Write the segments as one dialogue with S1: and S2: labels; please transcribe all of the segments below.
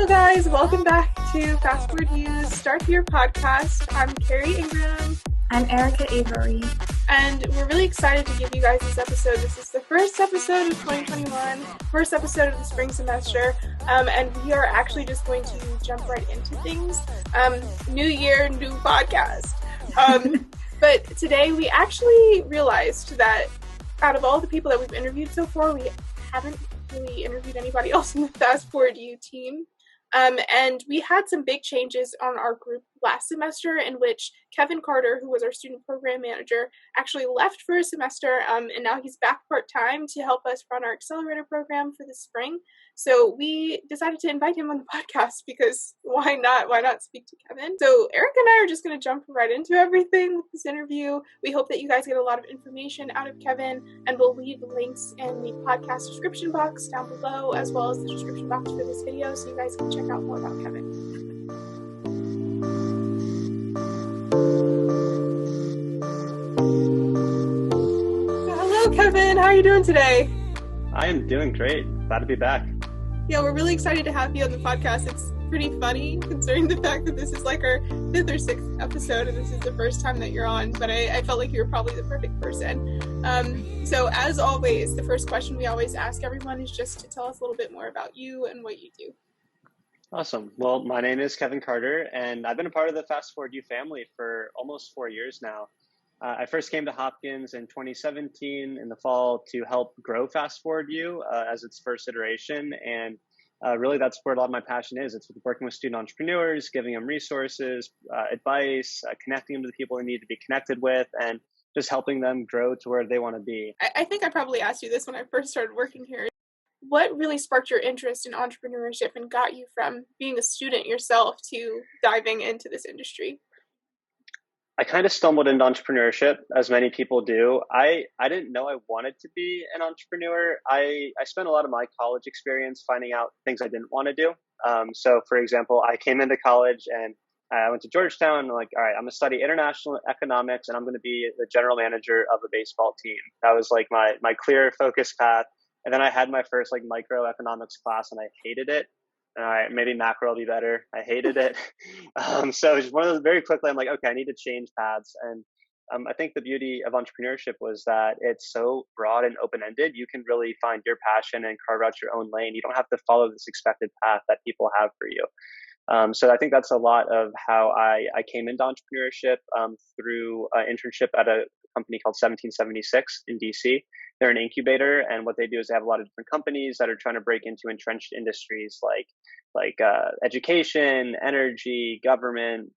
S1: Hello guys, welcome back to FastForward U's Start Your Podcast. I'm Carrie Ingram.
S2: I'm Erica Avery.
S1: And we're really excited to give you guys this episode. This is the first episode of 2021, first episode of the spring semester, and we are actually just going to jump right into things. New year, new podcast. But today we actually realized that out of all the people that we've interviewed so far, we haven't really interviewed anybody else in the FastForward U team. And we had some big changes on our group last semester in which Kevin Carter, who was our student program manager, actually left for a semester, and now he's back part-time to help us run our accelerator program for the spring. So we decided to invite him on the podcast because why not? Why not speak to Kevin? So Eric and I are just going to jump right into everything with this interview. We hope that you guys get a lot of information out of Kevin, and we'll leave links in the podcast description box down below, as well as the description box for this video, so you guys can check out more about Kevin. Hello, Kevin. How are you doing today?
S3: I am doing great. Glad to be back.
S1: Yeah, we're really excited to have you on the podcast. It's pretty funny considering the fact that this is like our 5th or 6th episode and this is the first time that you're on, but I felt like you were probably the perfect person. So as always, the first question we always ask everyone is just to tell us a little bit more about you and what you do.
S3: Awesome. Well, my name is Kevin Carter, and I've been a part of the FastForward U family for almost 4 years now. I first came to Hopkins in 2017 in the fall to help grow FastForward U as its first iteration. And really, that's where a lot of my passion is. It's working with student entrepreneurs, giving them resources, advice, connecting them to the people they need to be connected with, and just helping them grow to where they want to be.
S1: I think I probably asked you this when I first started working here. What really sparked your interest in entrepreneurship and got you from being a student yourself to diving into this industry?
S3: I kind of stumbled into entrepreneurship, as many people do. I didn't know I wanted to be an entrepreneur. I spent a lot of my college experience finding out things I didn't want to do. So, for example, I came into college and I went to Georgetown. And I'm like, all right, I'm going to study international economics and I'm going to be the general manager of a baseball team. That was like my clear focus path. And then I had my first like microeconomics class and I hated it. All right, maybe macro will be better. I hated it. So it's one of those, very quickly, I'm like, okay, I need to change paths. And I think the beauty of entrepreneurship was that it's so broad and open-ended. You can really find your passion and carve out your own lane. You don't have to follow this expected path that people have for you. So I think that's a lot of how I came into entrepreneurship through an internship at a company called 1776 in DC. They're an incubator, and what they do is they have a lot of different companies that are trying to break into entrenched industries like education, energy, government,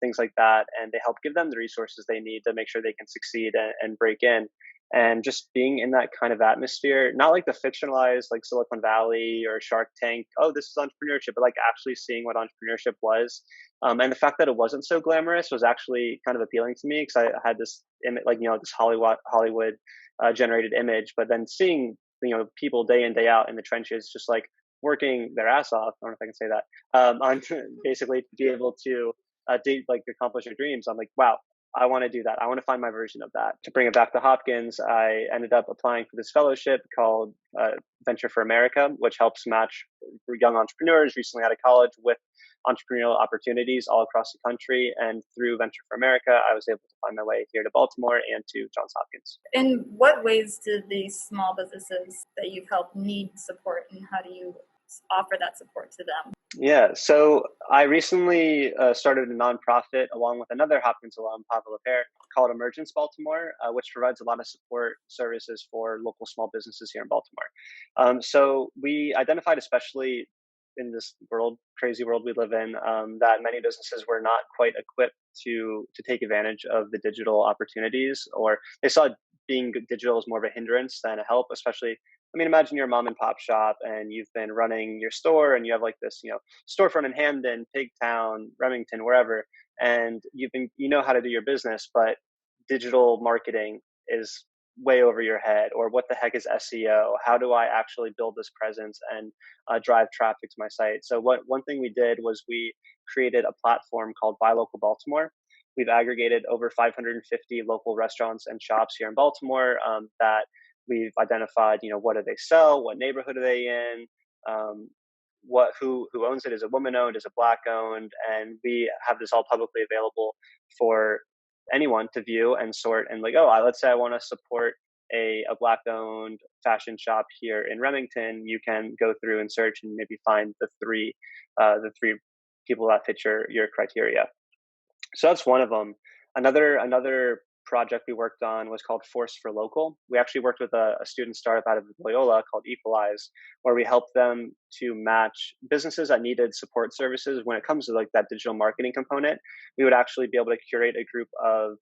S3: things like that, and they help give them the resources they need to make sure they can succeed and break in. And just being in that kind of atmosphere, not like the fictionalized like Silicon Valley or Shark Tank, oh, this is entrepreneurship, but like actually seeing what entrepreneurship was. And the fact that it wasn't so glamorous was actually kind of appealing to me because I had this image, like, this Hollywood generated image, but then seeing, people day in, day out in the trenches, just like working their ass off. I don't know if I can say that, on basically to be able to accomplish your dreams. I'm like, wow, I want to do that. I want to find my version of that. To bring it back to Hopkins, I ended up applying for this fellowship called Venture for America, which helps match young entrepreneurs recently out of college with entrepreneurial opportunities all across the country. And through Venture for America, I was able to find my way here to Baltimore and to Johns Hopkins.
S2: In what ways do these small businesses that you've helped need support, and how do you offer that support to them?
S3: Yeah, so I recently started a nonprofit along with another Hopkins alum, Pavel Lepere, called Emergence Baltimore, which provides a lot of support services for local small businesses here in Baltimore. So we identified, especially in this crazy world we live in, that many businesses were not quite equipped to take advantage of the digital opportunities, or they saw being digital as more of a hindrance than a help, especially, imagine you're a mom and pop shop and you've been running your store and you have like this, storefront in Hamden, Pigtown, Remington, wherever, and you know how to do your business, but digital marketing is way over your head, or what the heck is SEO? How do I actually build this presence and drive traffic to my site? So one thing we did was we created a platform called Buy Local Baltimore. We've aggregated over 550 local restaurants and shops here in Baltimore that we've identified, what do they sell? What neighborhood are they in? who owns it. Is it woman owned? Is it black owned? And we have this all publicly available for anyone to view and sort. And like, oh, let's say I want to support a black owned fashion shop here in Remington. You can go through and search and maybe find the three people that fit your criteria. So that's one of them. Another project we worked on was called Force for Local. We actually worked with a student startup out of Loyola called Equalize, where we helped them to match businesses that needed support services when it comes to like that digital marketing component. We would actually be able to curate a group of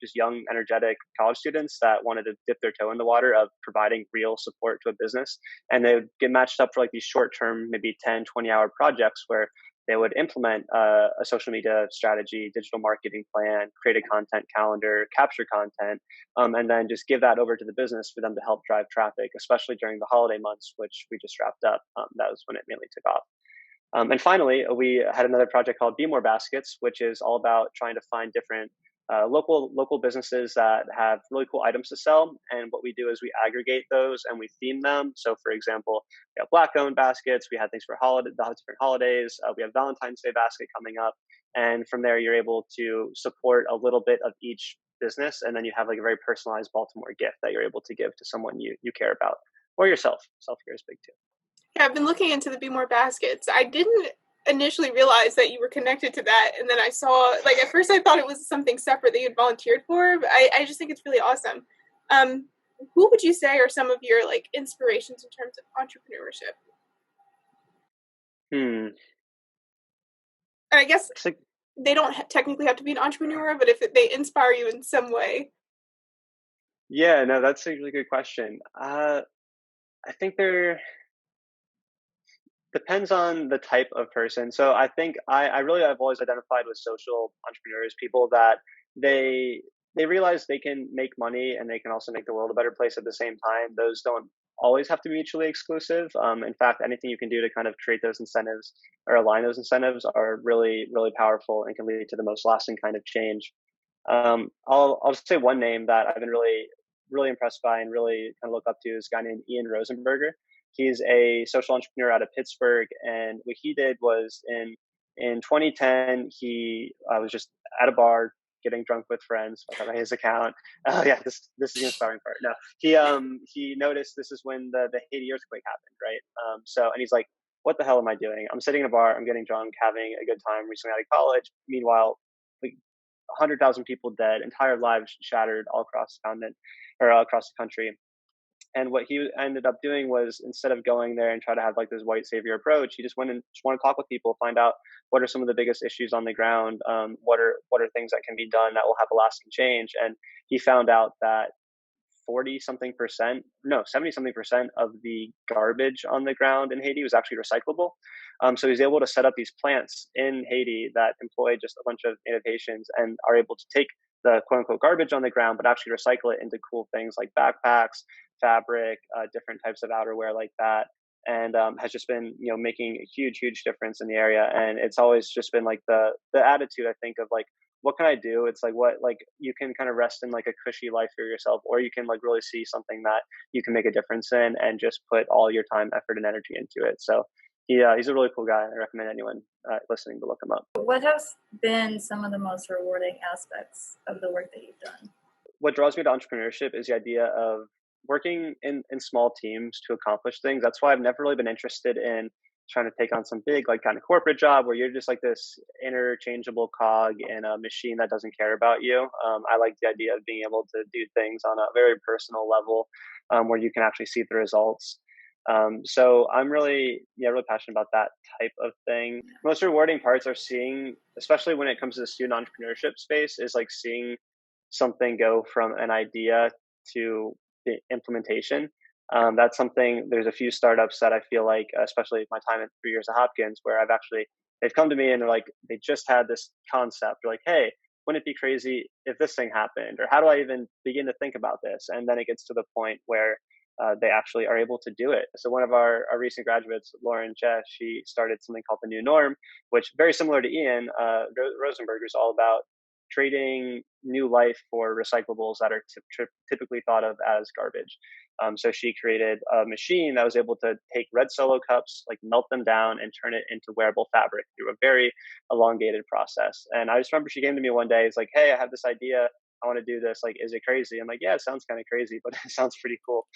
S3: just young, energetic college students that wanted to dip their toe in the water of providing real support to a business. And they would get matched up for like these short-term, maybe 10, 20-hour projects where they would implement a social media strategy, digital marketing plan, create a content calendar, capture content, and then just give that over to the business for them to help drive traffic, especially during the holiday months, which we just wrapped up. That was when it mainly took off. And finally, we had another project called Be More Baskets, which is all about trying to find different local businesses that have really cool items to sell. And what we do is we aggregate those and we theme them. So, for example, we have Black-owned baskets. We had things for different holidays. We have Valentine's Day basket coming up. And from there, you're able to support a little bit of each business. And then you have like a very personalized Baltimore gift that you're able to give to someone you care about or yourself. Self-care is big too.
S1: Yeah, I've been looking into the Be More Baskets. I didn't initially realize that you were connected to that, and then I saw, like, at first I thought it was something separate that you had volunteered for, but I just think it's really awesome. Who would you say are some of your, like, inspirations in terms of entrepreneurship? And I guess they don't technically have to be an entrepreneur, but if they inspire you in some way.
S3: Yeah, no, that's a really good question. I think depends on the type of person. So I think I've always identified with social entrepreneurs, people that they realize they can make money and they can also make the world a better place at the same time. Those don't always have to be mutually exclusive. In fact, anything you can do to kind of create those incentives or align those incentives are really, really powerful and can lead to the most lasting kind of change. I'll just say one name that I've been really, really impressed by and really kind of look up to is a guy named Ian Rosenberger. He's a social entrepreneur out of Pittsburgh, and what he did was in 2010, he was just at a bar getting drunk with friends on his account. Oh yeah, this is the inspiring part. No, he noticed this is when the Haiti earthquake happened, right? And he's like, "What the hell am I doing? I'm sitting in a bar, I'm getting drunk, having a good time, recently out of college. Meanwhile, like 100,000 people dead, entire lives shattered all across the continent or all across the country." And what he ended up doing was, instead of going there and try to have like this white savior approach, he just went and just want to talk with people, find out what are some of the biggest issues on the ground, what are things that can be done that will have a lasting change. And he found out that 70 something percent of the garbage on the ground in Haiti was actually recyclable. So he's able to set up these plants in Haiti that employ just a bunch of innovations and are able to take the quote unquote garbage on the ground, but actually recycle it into cool things like backpacks, fabric, different types of outerwear like that. And has just been, making a huge, huge difference in the area. And it's always just been like the attitude, I think, of like, what can I do? It's like, you can kind of rest in like a cushy life for yourself, or you can like really see something that you can make a difference in and just put all your time, effort, and energy into it. So he's a really cool guy. I recommend anyone listening to look him up.
S2: What has been some of the most rewarding aspects of the work that you've done?
S3: What draws me to entrepreneurship is the idea of working in small teams to accomplish things. That's why I've never really been interested in trying to take on some big, like, kind of corporate job where you're just like this interchangeable cog in a machine that doesn't care about you. I like the idea of being able to do things on a very personal level where you can actually see the results. So I'm really passionate about that type of thing. Most rewarding parts are seeing, especially when it comes to the student entrepreneurship space, is like seeing something go from an idea to the implementation. That's something, there's a few startups that I feel like, especially my time in 3 years at Hopkins, where they've come to me and they're like, they just had this concept. They're like, hey, wouldn't it be crazy if this thing happened? Or how do I even begin to think about this? And then it gets to the point where they actually are able to do it. So one of our recent graduates, Lauren Jess, she started something called The New Norm, which very similar to Ian, Rosenberger, is all about trading new life for recyclables that are typically thought of as garbage. So she created a machine that was able to take red Solo cups, like melt them down and turn it into wearable fabric through a very elongated process. And I just remember she came to me one day, it's like, hey, I have this idea. I want to do this. Like, is it crazy? I'm like, yeah, it sounds kind of crazy, but it sounds pretty cool.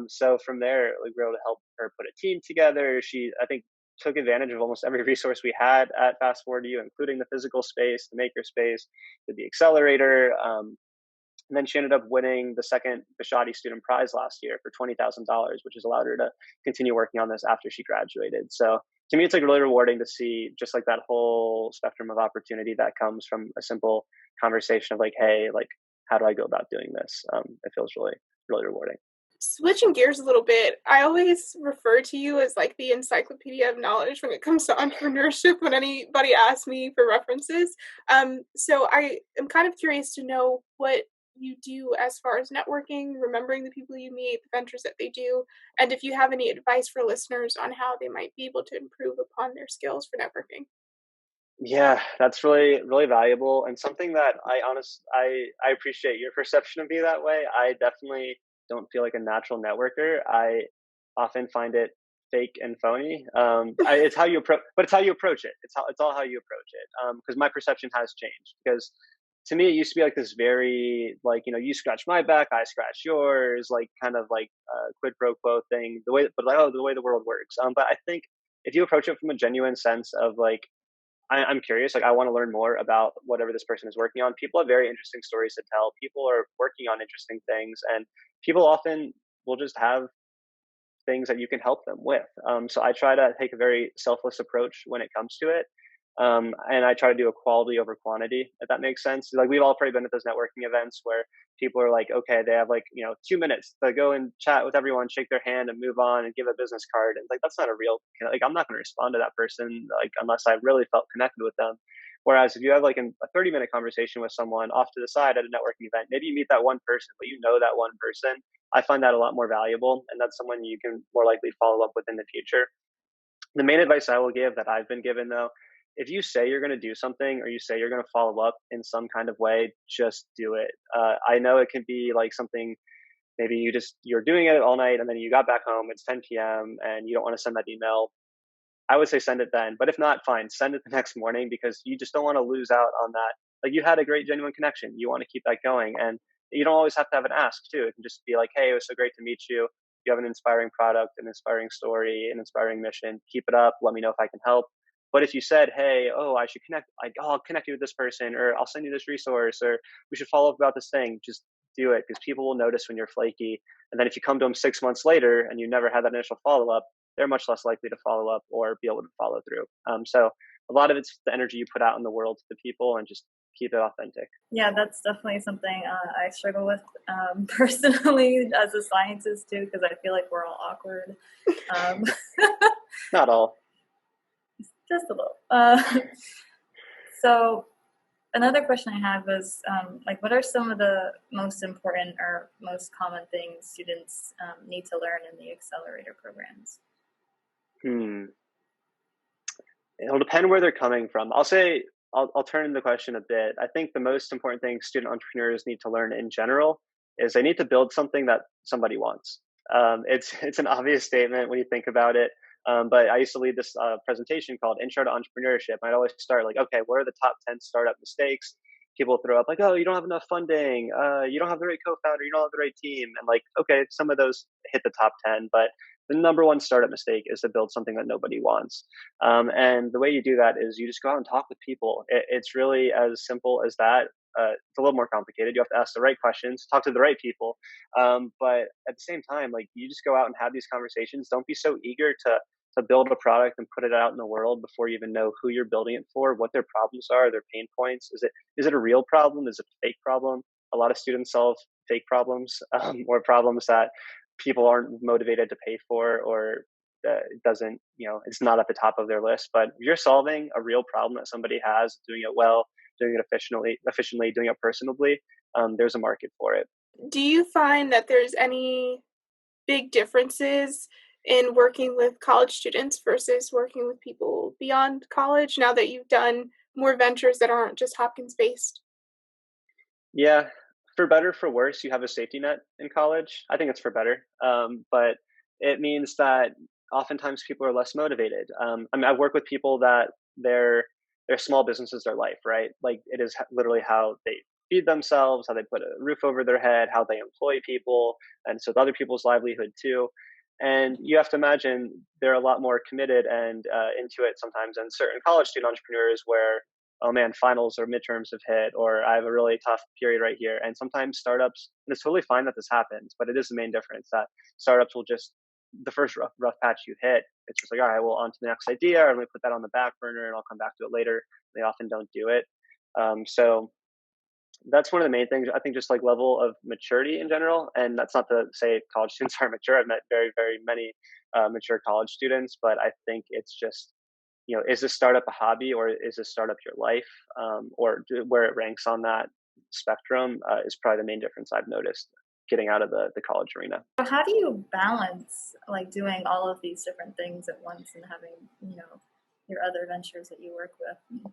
S3: So from there, like, we were able to help her put a team together. She, I think, took advantage of almost every resource we had at FastForward U, including the physical space, the maker space, the accelerator. And then she ended up winning the second Bashadi Student Prize last year for $20,000, which has allowed her to continue working on this after she graduated. So to me, it's like really rewarding to see just like that whole spectrum of opportunity that comes from a simple conversation of like, hey, like, how do I go about doing this? It feels really, really rewarding.
S1: Switching gears a little bit, I always refer to you as like the encyclopedia of knowledge when it comes to entrepreneurship when anybody asks me for references. So I am kind of curious to know what you do as far as networking, remembering the people you meet, the ventures that they do, and if you have any advice for listeners on how they might be able to improve upon their skills for networking.
S3: Yeah, that's really, really valuable and something that I appreciate your perception of me that way. I definitely don't feel like a natural networker. I often find it fake and phony. It's how you approach, but it's how you approach it. It's all how you approach it. Because my perception has changed. Because to me, it used to be like this very like, you know, you scratch my back, I scratch yours, like kind of like quid pro quo thing. The way the world works. But I think if you approach it from a genuine sense of like, I'm curious, like I want to learn more about whatever this person is working on. People have very interesting stories to tell. People are working on interesting things, and people often will just have things that you can help them with. So I try to take a very selfless approach when it comes to it. And I try to do a quality over quantity, if that makes sense. Like we've all probably been at those networking events where people are like, okay, they have like, you know, 2 minutes to go and chat with everyone, shake their hand and move on and give a business card. And like, that's not a real, you know, like I'm not going to respond to that person, like unless I really felt connected with them. Whereas if you have like a 30-minute conversation with someone off to the side at a networking event, maybe you meet that one person, but you know that one person. I find that a lot more valuable. And that's someone you can more likely follow up with in the future. The main advice I will give that I've been given though, if you say you're going to do something or you say you're going to follow up in some kind of way, just do it. I know it can be like something, maybe you're doing it all night and then you got back home, it's 10 p.m. and you don't want to send that email. I would say send it then, but if not, fine, send it the next morning because you just don't want to lose out on that. Like you had a great, genuine connection. You want to keep that going. And you don't always have to have an ask too. It can just be like, hey, it was so great to meet you. You have an inspiring product, an inspiring story, an inspiring mission. Keep it up. Let me know if I can help. But if you said, hey, I should connect, I'll connect you with this person, or I'll send you this resource, or we should follow up about this thing, just do it because people will notice when you're flaky. And then if you come to them 6 months later and you never had that initial follow up, they're much less likely to follow up or be able to follow through. So a lot of it's the energy you put out in the world to the people and just keep it authentic.
S2: Yeah, that's definitely something I struggle with personally as a scientist too, because I feel like we're all awkward.
S3: Not all.
S2: Just a little. So another question I have is, like, what are some of the most important or most common things students need to learn in the accelerator programs?
S3: It'll depend where they're coming from. I'll turn the question a bit. I think the most important thing student entrepreneurs need to learn in general is they need to build something that somebody wants. It's an obvious statement when you think about it. But I used to lead this presentation called Intro to Entrepreneurship. I'd always start like, okay, what are the top 10 startup mistakes? People throw up like, oh, you don't have enough funding. You don't have the right co-founder. You don't have the right team. And like, okay, some of those hit the top 10, but the number one startup mistake is to build something that nobody wants. And the way you do that is you just go out and talk with people. It's really as simple as that. It's a little more complicated. You have to ask the right questions, talk to the right people. But at the same time, like you just go out and have these conversations. Don't be so eager to build a product and put it out in the world before you even know who you're building it for, what their problems are, their pain points. Is it a real problem? Is it a fake problem? A lot of students solve fake problems or problems that people aren't motivated to pay for, or it doesn't, it's not at the top of their list. But if you're solving a real problem that somebody has, doing it well, doing it efficiently, doing it personally, there's a market for it.
S1: Do you find that there's any big differences in working with college students versus working with people beyond college now that you've done more ventures that aren't just Hopkins based?
S3: Yeah, for better, for worse, you have a safety net in college. I think it's for better, but it means that oftentimes people are less motivated. I mean, I work with people that their small business is their life, right? Like it is literally how they feed themselves, how they put a roof over their head, how they employ people, and so other people's livelihood too. And you have to imagine they're a lot more committed and into it sometimes than certain college student entrepreneurs where, oh man, finals or midterms have hit, or I have a really tough period right here. And sometimes startups, and it's totally fine that this happens, but it is the main difference that startups will just, the first rough patch you hit, it's just like, all right, well, on to the next idea, or let me put that on the back burner and I'll come back to it later. They often don't do it. So that's one of the main things. I think just like level of maturity in general, and that's not to say college students aren't mature. I've met very, very many mature college students, but I think it's just, is this startup a hobby or is this startup your life? Where it ranks on that spectrum is probably the main difference I've noticed getting out of the college arena.
S2: How do you balance like doing all of these different things at once and having, your other ventures that you work with?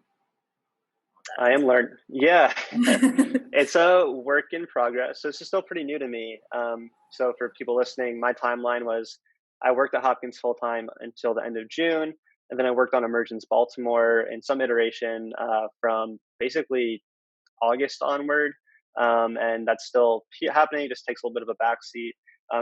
S3: I am learning. Yeah, it's a work in progress. So this is still pretty new to me. So for people listening, my timeline was I worked at Hopkins full time until the end of June. And then I worked on Emergence Baltimore in some iteration from basically August onward. And that's still happening, just takes a little bit of a backseat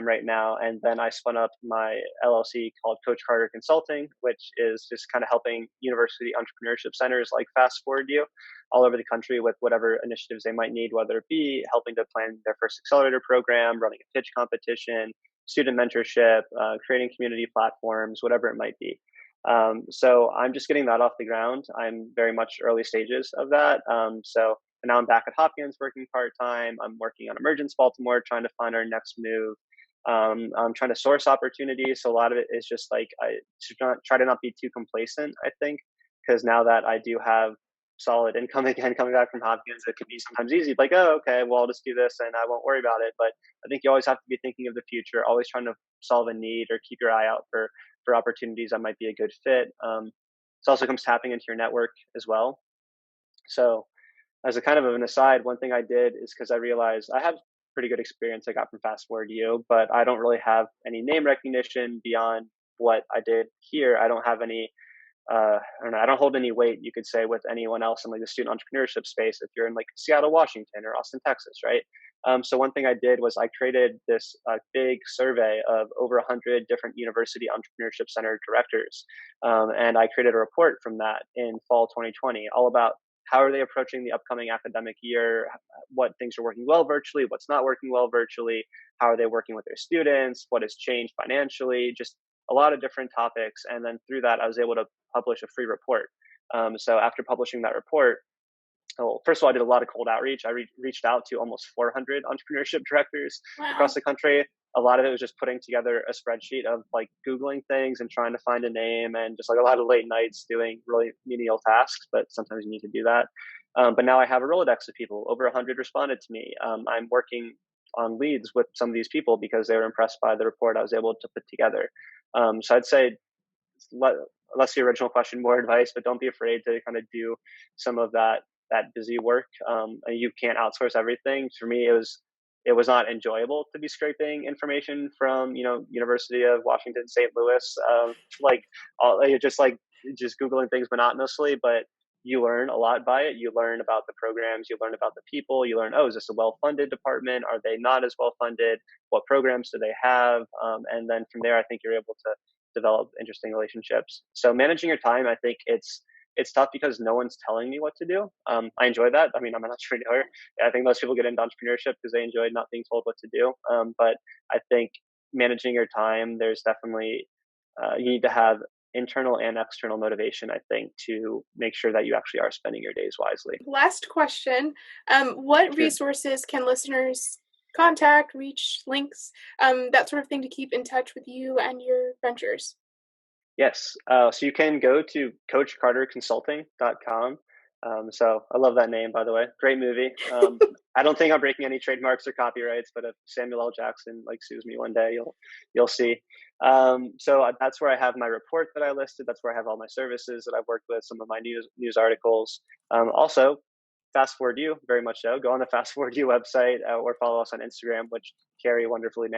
S3: right now. And then I spun up my LLC called Coach Carter Consulting, which is just kind of helping university entrepreneurship centers like FastForward U all over the country with whatever initiatives they might need, whether it be helping to plan their first accelerator program, running a pitch competition, student mentorship, creating community platforms, whatever it might be. So I'm just getting that off the ground. I'm very much early stages of that. And now I'm back at Hopkins working part-time. I'm working on Emergence Baltimore, trying to find our next move. I'm trying to source opportunities. So a lot of it is just like, I should try to not be too complacent, I think, because now that I do have solid income again coming back from Hopkins, it could be sometimes easy, like, oh, okay, well, I'll just do this and I won't worry about it. But I think you always have to be thinking of the future, always trying to solve a need or keep your eye out for opportunities that might be a good fit. It also comes tapping into your network as well. So as a kind of an aside, one thing I did is because I realized I have pretty good experience I got from FastForward U, but I don't really have any name recognition beyond what I did here. I don't have any, I don't hold any weight, you could say, with anyone else in like the student entrepreneurship space if you're in like Seattle, Washington or Austin, Texas, right? So one thing I did was I created this big survey of over 100 different university entrepreneurship center directors. And I created a report from that in fall 2020, all about how are they approaching the upcoming academic year, what things are working well virtually, what's not working well virtually, how are they working with their students, what has changed financially, just a lot of different topics. And then through that, I was able to publish a free report. So after publishing that report, first of all, I did a lot of cold outreach. I reached out to almost 400 entrepreneurship directors across the country. A lot of it was just putting together a spreadsheet of like Googling things and trying to find a name, and just like a lot of late nights doing really menial tasks, but sometimes you need to do that. But now I have a Rolodex of people. Over 100 responded to me. I'm working on leads with some of these people because they were impressed by the report I was able to put together. So I'd say, less the original question, more advice, but don't be afraid to kind of do some of that busy work. You can't outsource everything. For me, it was not enjoyable to be scraping information from, University of Washington, St. Louis, just Googling things monotonously, but you learn a lot by it. You learn about the programs, you learn about the people, you learn, is this a well-funded department? Are they not as well-funded? What programs do they have? And then from there, I think you're able to develop interesting relationships. So managing your time, I think it's tough because no one's telling me what to do. I enjoy that. I mean, I'm an entrepreneur. I think most people get into entrepreneurship because they enjoy not being told what to do. But I think managing your time, there's definitely, you need to have internal and external motivation, I think, to make sure that you actually are spending your days wisely.
S1: Last question. What resources can listeners contact, reach, links, that sort of thing to keep in touch with you and your ventures?
S3: Yes. So you can go to coachcarterconsulting.com. So I love that name, by the way. Great movie. I don't think I'm breaking any trademarks or copyrights, but if Samuel L. Jackson sues me one day, you'll see. So that's where I have my report that I listed. That's where I have all my services that I've worked with, some of my news articles. Also, FastForward U, very much so. Go on the FastForward U website or follow us on Instagram, which Carrie wonderfully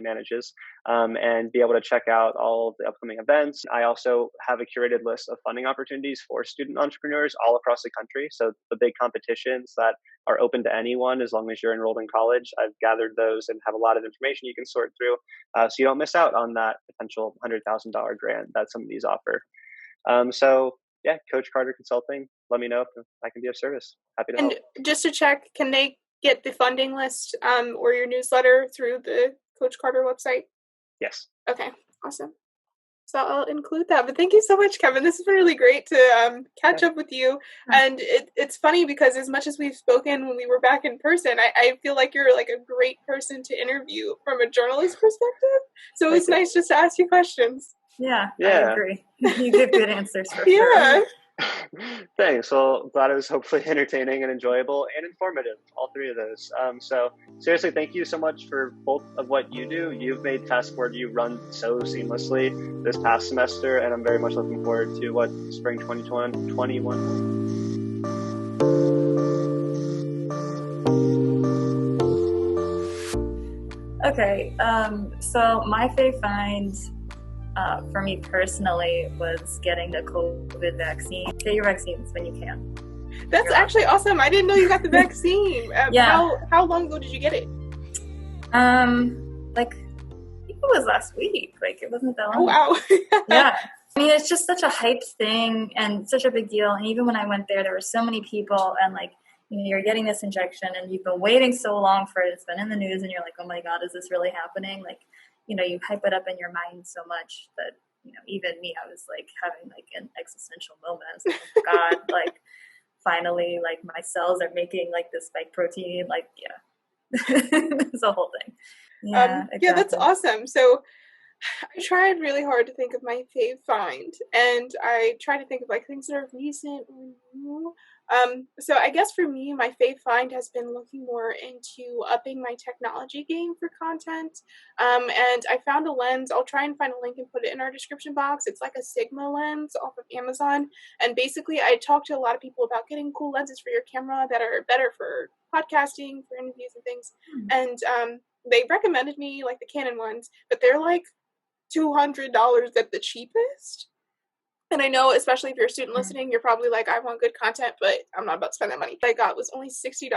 S3: manages, and be able to check out all of the upcoming events. I also have a curated list of funding opportunities for student entrepreneurs all across the country. So the big competitions that are open to anyone as long as you're enrolled in college, I've gathered those and have a lot of information you can sort through, so you don't miss out on that potential $100,000 grant that some of these offer. So yeah, Coach Carter Consulting. Let me know if I can be of service. Happy to help.
S1: And just to check, can they get the funding list or your newsletter through the Coach Carter website?
S3: Yes.
S1: Okay, awesome. So I'll include that. But thank you so much, Kevin. This has been really great to catch up with you. And it's funny because as much as we've spoken when we were back in person, I feel like you're like a great person to interview from a journalist perspective. So it's nice just to ask you questions.
S2: Yeah. I agree. You give good answers for sure.
S1: Yeah.
S3: Thanks. Well, glad it was hopefully entertaining and enjoyable and informative, all three of those. So seriously, thank you so much for both of what you do. You've made FastForward U run so seamlessly this past semester, and I'm very much looking forward to what spring 2021.
S2: Okay, so my fave find for me personally was getting the COVID vaccine. Get your vaccines when you can.
S1: That's actually awesome. I didn't know you got the vaccine.
S2: Yeah.
S1: How long ago did you get it?
S2: Like, I think it was last week. Like, it wasn't that long.
S1: Oh, wow.
S2: Yeah. I mean, it's just such a hype thing and such a big deal. And even when I went there were so many people, and like, you know, you're getting this injection and you've been waiting so long for it. It's been in the news and you're like, oh my God, is this really happening? Like, you know, you hype it up in your mind so much that, you know, even me, I was like having like an existential moment. I was like, oh God, like finally, like my cells are making like this spike protein. Like, yeah, it's a whole thing. Yeah, exactly.
S1: Yeah, that's awesome. So I tried really hard to think of my fave find, and I try to think of like things that are recent or new. So I guess for me, my fave find has been looking more into upping my technology game for content. And I found a lens. I'll try and find a link and put it in our description box. It's like a Sigma lens off of Amazon. And basically, I talked to a lot of people about getting cool lenses for your camera that are better for podcasting, for interviews and things. And they recommended me like the Canon ones, but they're like $200 at the cheapest. And I know, especially if you're a student listening, you're probably like, I want good content, but I'm not about to spend that money. What I got was only $60,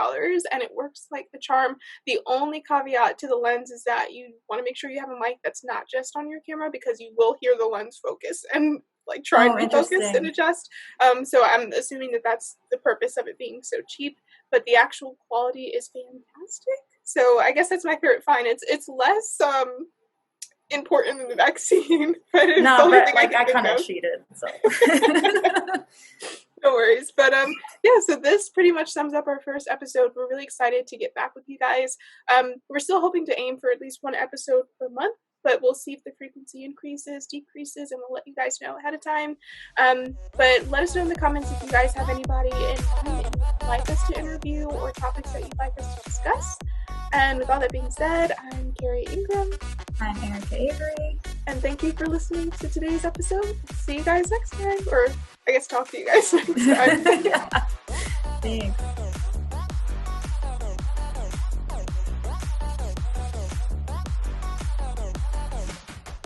S1: and it works like the charm. The only caveat to the lens is that you want to make sure you have a mic that's not just on your camera, because you will hear the lens focus and like try and refocus and adjust. So I'm assuming that that's the purpose of it being so cheap, but the actual quality is fantastic. So I guess that's my favorite find. It's less important than the vaccine, but it's the only thing I kind of
S2: cheated, so
S1: no worries. But yeah, so this pretty much sums up our first episode. We're really excited to get back with you guys. We're still hoping to aim for at least one episode per month, but we'll see if the frequency increases, decreases, and we'll let you guys know ahead of time. But let us know in the comments if you guys have anybody in mind that you'd like us to interview or topics that you'd like us to discuss. And with all that being said, I'm Carrie Ingram.
S2: I'm Erica Avery.
S1: And thank you for listening to today's episode. See you guys next time. Or I guess talk to you guys next time.
S2: Yeah. Thanks.